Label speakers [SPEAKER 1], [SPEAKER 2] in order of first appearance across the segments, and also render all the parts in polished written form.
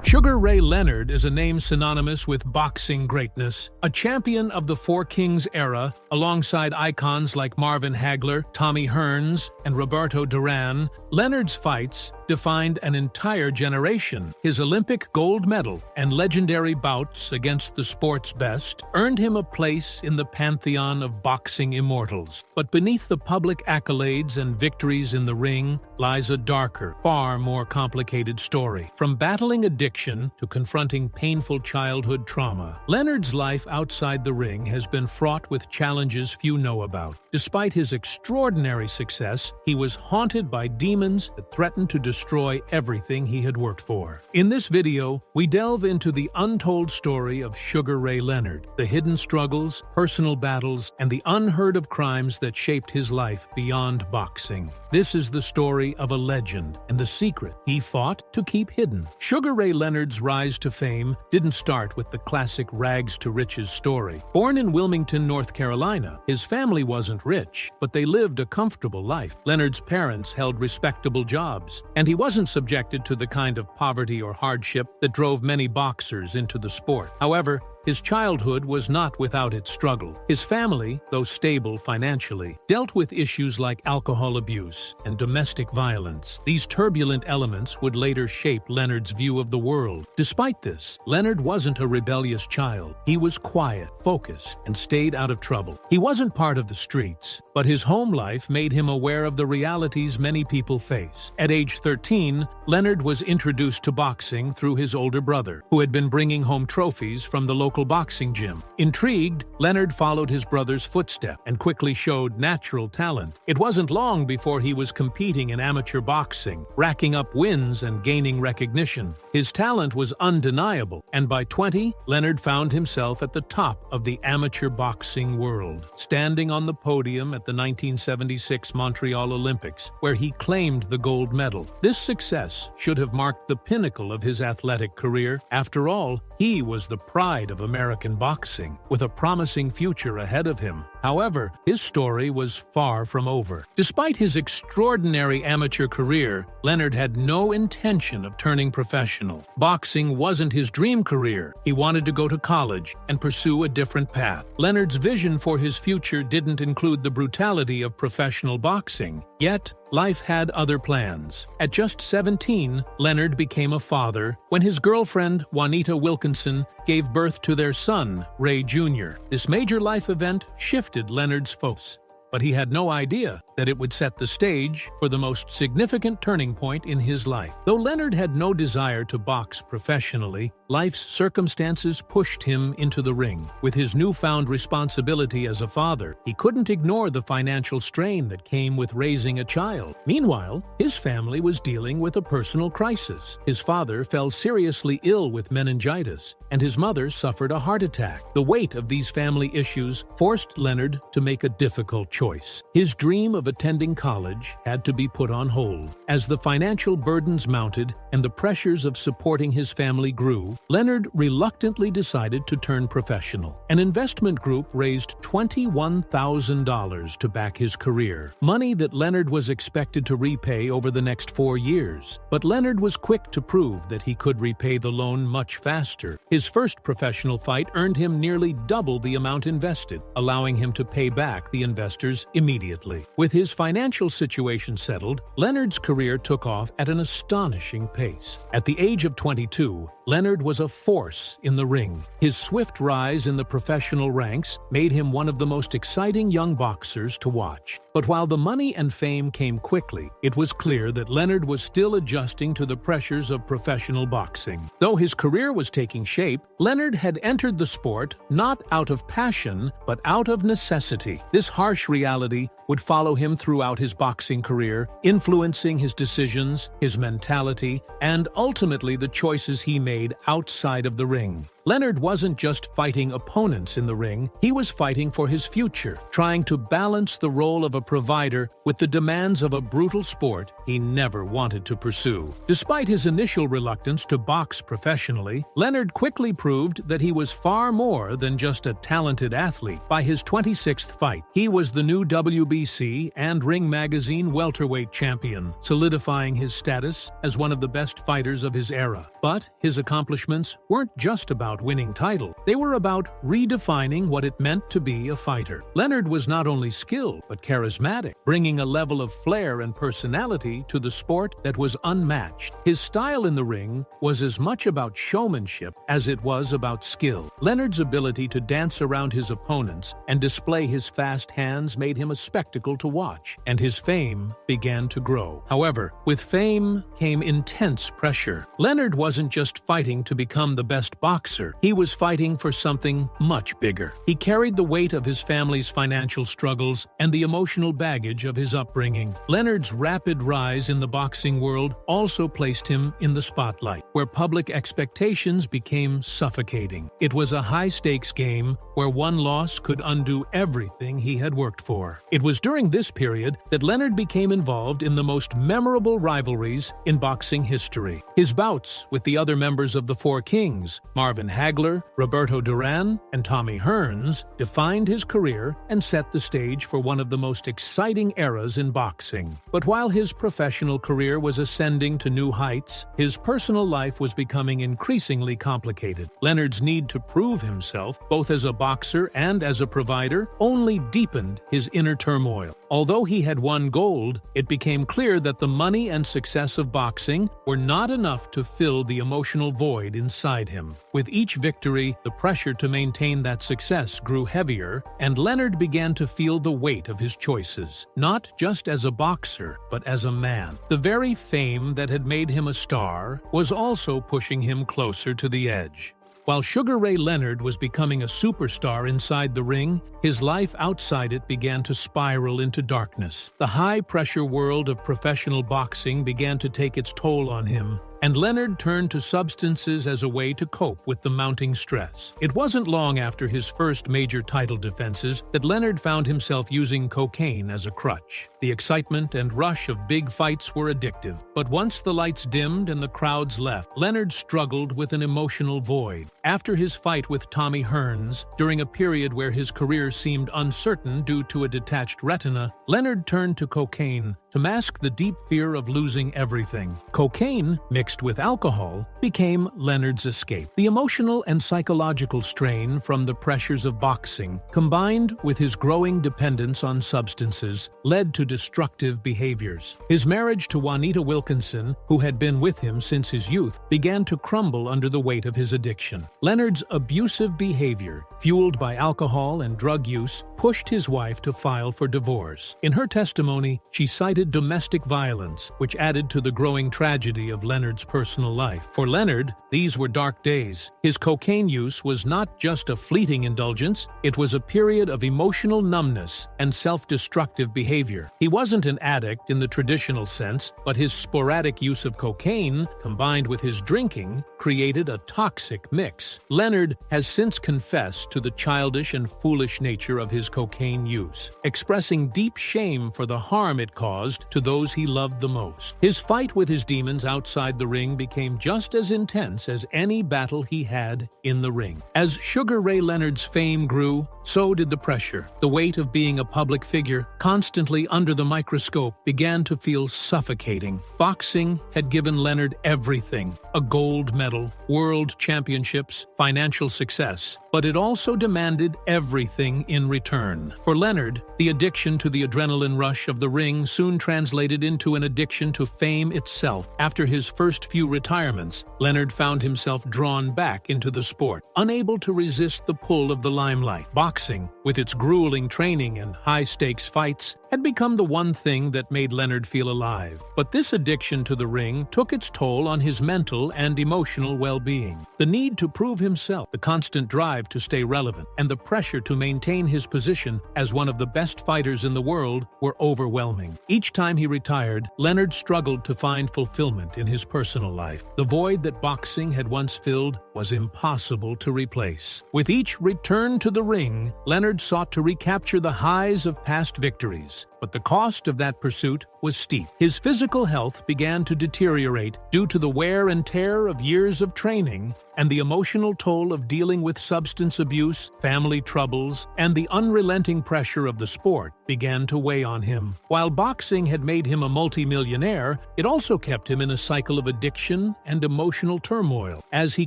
[SPEAKER 1] Sugar Ray Leonard is a name synonymous with boxing greatness. A champion of the Four Kings era, alongside icons like Marvin Hagler, Tommy Hearns, and Roberto Duran, Leonard's fights defined an entire generation. His Olympic gold medal and legendary bouts against the sport's best earned him a place in the pantheon of boxing immortals. But beneath the public accolades and victories in the ring lies a darker, far more complicated story. From battling addiction to confronting painful childhood trauma, Leonard's life outside the ring has been fraught with challenges few know about. Despite his extraordinary success, he was haunted by demons that threatened to destroy everything he had worked for. In this video, we delve into the untold story of Sugar Ray Leonard, the hidden struggles, personal battles, and the unheard-of crimes that shaped his life beyond boxing. This is the story of a legend and the secret he fought to keep hidden. Sugar Ray Leonard's rise to fame didn't start with the classic rags-to-riches story. Born in Wilmington, North Carolina, his family wasn't rich, but they lived a comfortable life. Leonard's parents held respectable jobs, and he wasn't subjected to the kind of poverty or hardship that drove many boxers into the sport. However, his childhood was not without its struggle. His family, though stable financially, dealt with issues like alcohol abuse and domestic violence. These turbulent elements would later shape Leonard's view of the world. Despite this, Leonard wasn't a rebellious child. He was quiet, focused, and stayed out of trouble. He wasn't part of the streets, but his home life made him aware of the realities many people face. At age 13, Leonard was introduced to boxing through his older brother, who had been bringing home trophies from the local boxing gym. Intrigued, Leonard followed his brother's footsteps and quickly showed natural talent. It wasn't long before he was competing in amateur boxing, racking up wins and gaining recognition. His talent was undeniable, and by 20, Leonard found himself at the top of the amateur boxing world, standing on the podium at the 1976 Montreal Olympics, where he claimed the gold medal. This success should have marked the pinnacle of his athletic career. After all, he was the pride of American boxing, with a promising future ahead of him. However, his story was far from over. Despite his extraordinary amateur career, Leonard had no intention of turning professional. Boxing wasn't his dream career. He wanted to go to college and pursue a different path. Leonard's vision for his future didn't include the brutality of professional boxing. Yet, life had other plans. At just 17, Leonard became a father when his girlfriend, Juanita Wilkinson, gave birth to their son, Ray Jr. This major life event shifted Leonard's focus, but he had no idea that it would set the stage for the most significant turning point in his life. Though Leonard had no desire to box professionally, life's circumstances pushed him into the ring. With his newfound responsibility as a father, he couldn't ignore the financial strain that came with raising a child. Meanwhile, his family was dealing with a personal crisis. His father fell seriously ill with meningitis, and his mother suffered a heart attack. The weight of these family issues forced Leonard to make a difficult choice. His dream of attending college had to be put on hold. As the financial burdens mounted and the pressures of supporting his family grew, Leonard reluctantly decided to turn professional. An investment group raised $21,000 to back his career, money that Leonard was expected to repay over the next 4 years. But Leonard was quick to prove that he could repay the loan much faster. His first professional fight earned him nearly double the amount invested, allowing him to pay back the investors immediately. With his financial situation settled, Leonard's career took off at an astonishing pace. At the age of 22, Leonard was a force in the ring. His swift rise in the professional ranks made him one of the most exciting young boxers to watch. But while the money and fame came quickly, it was clear that Leonard was still adjusting to the pressures of professional boxing. Though his career was taking shape, Leonard had entered the sport not out of passion, but out of necessity. This harsh reality would follow him throughout his boxing career, influencing his decisions, his mentality, and ultimately the choices he made outside of the ring. Leonard wasn't just fighting opponents in the ring, he was fighting for his future, trying to balance the role of a provider with the demands of a brutal sport he never wanted to pursue. Despite his initial reluctance to box professionally, Leonard quickly proved that he was far more than just a talented athlete. By his 26th fight, he was the new WBC WBC and Ring Magazine welterweight champion, solidifying his status as one of the best fighters of his era. But his accomplishments weren't just about winning titles. They were about redefining what it meant to be a fighter. Leonard was not only skilled, but charismatic, bringing a level of flair and personality to the sport that was unmatched. His style in the ring was as much about showmanship as it was about skill. Leonard's ability to dance around his opponents and display his fast hands made him a spectacle to watch, and his fame began to grow. However, with fame came intense pressure. Leonard wasn't just fighting to become the best boxer, he was fighting for something much bigger. He carried the weight of his family's financial struggles and the emotional baggage of his upbringing. Leonard's rapid rise in the boxing world also placed him in the spotlight, where public expectations became suffocating. It was a high-stakes game where one loss could undo everything he had worked for. It was during this period that Leonard became involved in the most memorable rivalries in boxing history. His bouts with the other members of the Four Kings, Marvin Hagler, Roberto Duran, and Tommy Hearns, defined his career and set the stage for one of the most exciting eras in boxing. But while his professional career was ascending to new heights, his personal life was becoming increasingly complicated. Leonard's need to prove himself, both as a boxer and as a provider, only deepened his inner turmoil. Although he had won gold, it became clear that the money and success of boxing were not enough to fill the emotional void inside him. With each victory, the pressure to maintain that success grew heavier, and Leonard began to feel the weight of his choices, not just as a boxer, but as a man. The very fame that had made him a star was also pushing him closer to the edge. While Sugar Ray Leonard was becoming a superstar inside the ring, his life outside it began to spiral into darkness. The high-pressure world of professional boxing began to take its toll on him, and Leonard turned to substances as a way to cope with the mounting stress. It wasn't long after his first major title defenses that Leonard found himself using cocaine as a crutch. The excitement and rush of big fights were addictive, but once the lights dimmed and the crowds left, Leonard struggled with an emotional void. After his fight with Tommy Hearns, during a period where his career seemed uncertain due to a detached retina, Leonard turned to cocaine to mask the deep fear of losing everything. Cocaine, mixed with alcohol, became Leonard's escape. The emotional and psychological strain from the pressures of boxing, combined with his growing dependence on substances, led to destructive behaviors. His marriage to Juanita Wilkinson, who had been with him since his youth, began to crumble under the weight of his addiction. Leonard's abusive behavior, fueled by alcohol and drug use, pushed his wife to file for divorce. In her testimony, she cited domestic violence, which added to the growing tragedy of Leonard's personal life. For Leonard, these were dark days. His cocaine use was not just a fleeting indulgence, it was a period of emotional numbness and self-destructive behavior. He wasn't an addict in the traditional sense, but his sporadic use of cocaine, combined with his drinking, created a toxic mix. Leonard has since confessed to the childish and foolish nature of his cocaine use, expressing deep shame for the harm it caused to those he loved the most. His fight with his demons outside the ring became just as intense as any battle he had in the ring. As Sugar Ray Leonard's fame grew, so did the pressure. The weight of being a public figure, constantly under the microscope, began to feel suffocating. Boxing had given Leonard everything: a gold medal, world championships, financial success. But it also demanded everything in return. For Leonard, the addiction to the adrenaline rush of the ring soon translated into an addiction to fame itself. After his first few retirements, Leonard found himself drawn back into the sport, unable to resist the pull of the limelight. Boxing, with its grueling training and high-stakes fights, had become the one thing that made Leonard feel alive. But this addiction to the ring took its toll on his mental and emotional well-being. The need to prove himself, the constant drive to stay relevant, and the pressure to maintain his position as one of the best fighters in the world were overwhelming. Each time he retired, Leonard struggled to find fulfillment in his personal life. The void that boxing had once filled was impossible to replace. With each return to the ring, Leonard sought to recapture the highs of past victories. but the cost of that pursuit was steep. His physical health began to deteriorate due to the wear and tear of years of training and the emotional toll of dealing with substance abuse, family troubles, and the unrelenting pressure of the sport began to weigh on him. While boxing had made him a multimillionaire, it also kept him in a cycle of addiction and emotional turmoil, as he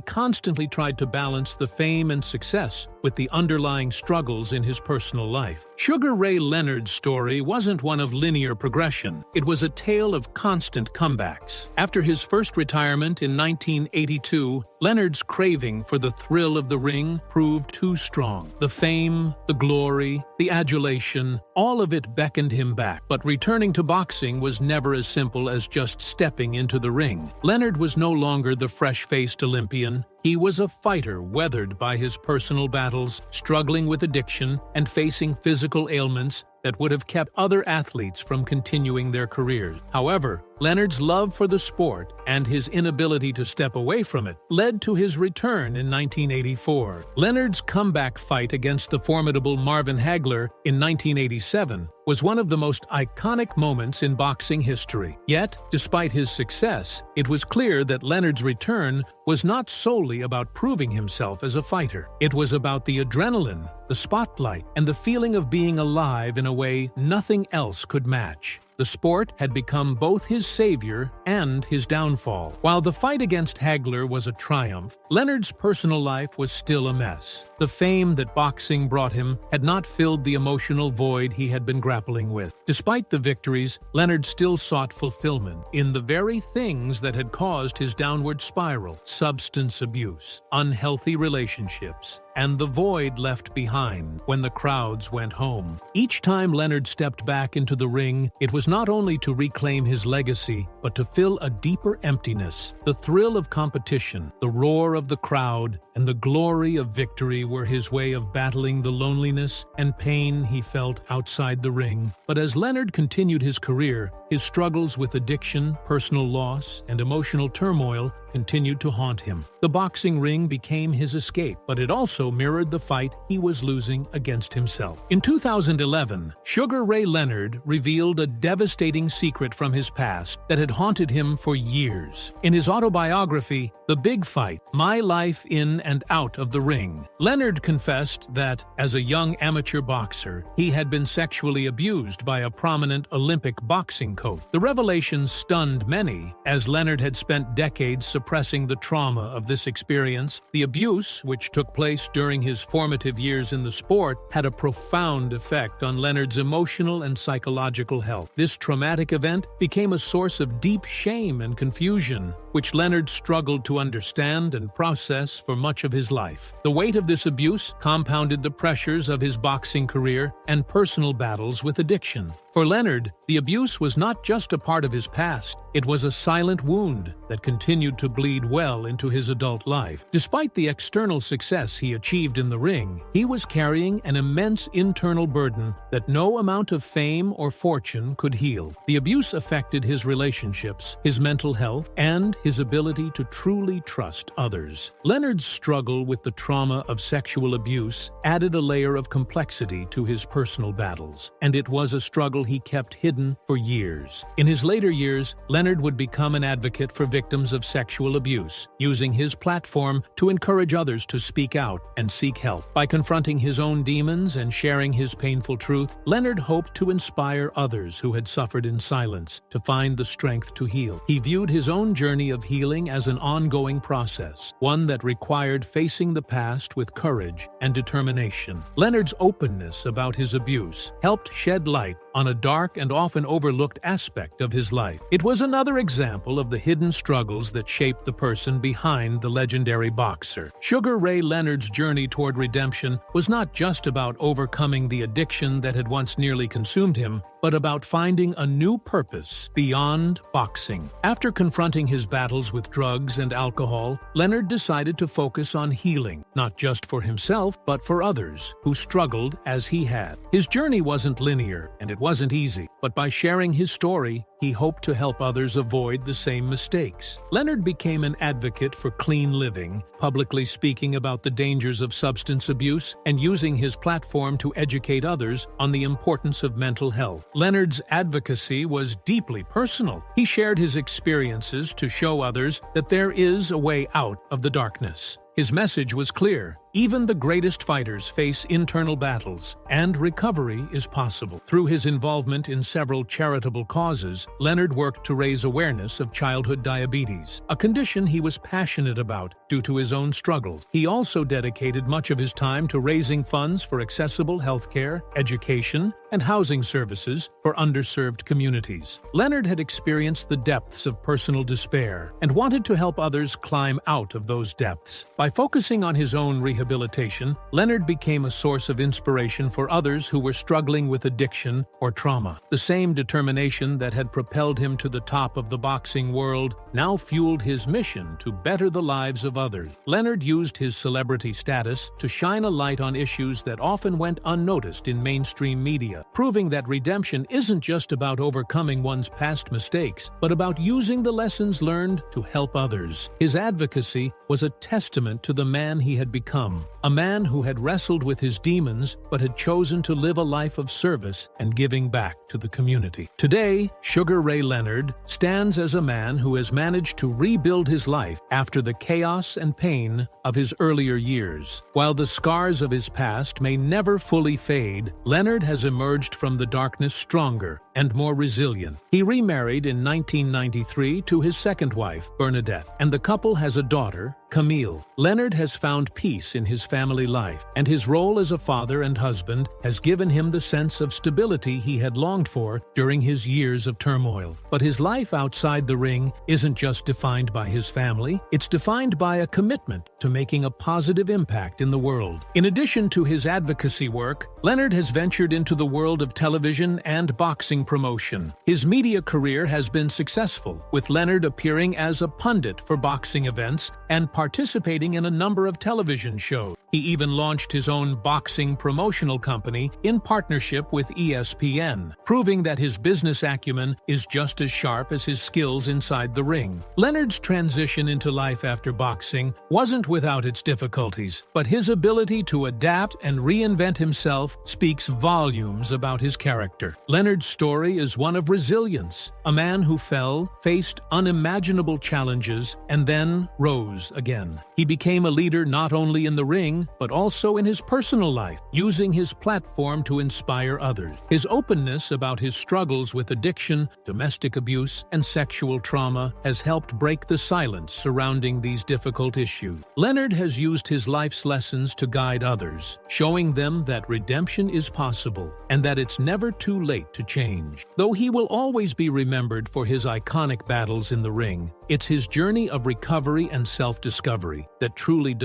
[SPEAKER 1] constantly tried to balance the fame and success with the underlying struggles in his personal life. Sugar Ray Leonard's story wasn't one of linear progression. It was a tale of constant comebacks. After his first retirement in 1982, Leonard's craving for the thrill of the ring proved too strong. The fame, the glory, the adulation, all of it beckoned him back. But returning to boxing was never as simple as just stepping into the ring. Leonard was no longer the fresh-faced Olympian. He was a fighter weathered by his personal battles, struggling with addiction, and facing physical ailments that would have kept other athletes from continuing their careers. However, Leonard's love for the sport and his inability to step away from it led to his return in 1984. Leonard's comeback fight against the formidable Marvin Hagler in 1987 was one of the most iconic moments in boxing history. Yet, despite his success, it was clear that Leonard's return was not solely about proving himself as a fighter. It was about the adrenaline, the spotlight, and the feeling of being alive in a way nothing else could match. The sport had become both his savior and his downfall. While the fight against Hagler was a triumph, Leonard's personal life was still a mess. The fame that boxing brought him had not filled the emotional void he had been grappling with. Despite the victories, Leonard still sought fulfillment in the very things that had caused his downward spiral: substance abuse, unhealthy relationships, and the void left behind when the crowds went home. Each time Leonard stepped back into the ring, it was not only to reclaim his legacy, but to fill a deeper emptiness. The thrill of competition, the roar of the crowd, and the glory of victory were his way of battling the loneliness and pain he felt outside the ring. But as Leonard continued his career, his struggles with addiction, personal loss, and emotional turmoil continued to haunt him. The boxing ring became his escape, but it also mirrored the fight he was losing against himself. In 2011, Sugar Ray Leonard revealed a devastating secret from his past that had haunted him for years. In his autobiography, The Big Fight: My Life in and Out of the Ring, Leonard confessed that, as a young amateur boxer, he had been sexually abused by a prominent Olympic boxing coach. The revelation stunned many, as Leonard had spent decades suppressing the trauma of this experience. The abuse, which took place during his formative years in the sport, had a profound effect on Leonard's emotional and psychological health. This traumatic event became a source of deep shame and confusion, which Leonard struggled to understand and process for much of his life. The weight of this abuse compounded the pressures of his boxing career and personal battles with addiction. For Leonard, the abuse was not just a part of his past, it was a silent wound that continued to bleed well into his adult life. Despite the external success he achieved in the ring, he was carrying an immense internal burden that no amount of fame or fortune could heal. The abuse affected his relationships, his mental health, and his ability to truly trust others. Leonard's struggle with the trauma of sexual abuse added a layer of complexity to his personal battles, and it was a struggle he kept hidden for years. In his later years, Leonard would become an advocate for victims of sexual abuse, using his platform to encourage others to speak out and seek help. By confronting his own demons and sharing his painful truth, Leonard hoped to inspire others who had suffered in silence to find the strength to heal. He viewed his own journey of healing as an ongoing process, one that required facing the past with courage and determination. Leonard's openness about his abuse helped shed light on a dark and often overlooked aspect of his life. It was another example of the hidden struggles that shaped the person behind the legendary boxer. Sugar Ray Leonard's journey toward redemption was not just about overcoming the addiction that had once nearly consumed him, but about finding a new purpose beyond boxing. After confronting his battles with drugs and alcohol, Leonard decided to focus on healing, not just for himself, but for others who struggled as he had. His journey wasn't linear, and it wasn't easy, but by sharing his story, he hoped to help others avoid the same mistakes. Leonard became an advocate for clean living, publicly speaking about the dangers of substance abuse and using his platform to educate others on the importance of mental health. Leonard's advocacy was deeply personal. He shared his experiences to show others that there is a way out of the darkness. His message was clear. Even the greatest fighters face internal battles, and recovery is possible. Through his involvement in several charitable causes, Leonard worked to raise awareness of childhood diabetes, a condition he was passionate about due to his own struggles. He also dedicated much of his time to raising funds for accessible healthcare, education, and housing services for underserved communities. Leonard had experienced the depths of personal despair and wanted to help others climb out of those depths. By focusing on his own rehabilitation, Leonard became a source of inspiration for others who were struggling with addiction or trauma. The same determination that had propelled him to the top of the boxing world now fueled his mission to better the lives of others. Leonard used his celebrity status to shine a light on issues that often went unnoticed in mainstream media, proving that redemption isn't just about overcoming one's past mistakes, but about using the lessons learned to help others. His advocacy was a testament to the man he had become, a man who had wrestled with his demons but had chosen to live a life of service and giving back to the community. Today, Sugar Ray Leonard stands as a man who has managed to rebuild his life after the chaos and pain of his earlier years. While the scars of his past may never fully fade, Leonard has emerged from the darkness stronger and more resilient. He remarried in 1993 to his second wife, Bernadette, and the couple has a daughter, Camille. Leonard has found peace in his family life, and his role as a father and husband has given him the sense of stability he had longed for during his years of turmoil. But his life outside the ring isn't just defined by his family, it's defined by a commitment to making a positive impact in the world. In addition to his advocacy work, Leonard has ventured into the world of television and boxing promotion. His media career has been successful, with Leonard appearing as a pundit for boxing events and participating in a number of television shows. He even launched his own boxing promotional company in partnership with ESPN, proving that his business acumen is just as sharp as his skills inside the ring. Leonard's transition into life after boxing wasn't without its difficulties, but his ability to adapt and reinvent himself speaks volumes about his character. Leonard's story is one of resilience, a man who fell, faced unimaginable challenges, and then rose again. He became a leader not only in the ring, but also in his personal life, using his platform to inspire others. His openness about his struggles with addiction, domestic abuse, and sexual trauma has helped break the silence surrounding these difficult issues. Leonard has used his life's lessons to guide others, showing them that redemption is possible and that it's never too late to change. Though he will always be remembered for his iconic battles in the ring, it's his journey of recovery and self-discovery that truly defines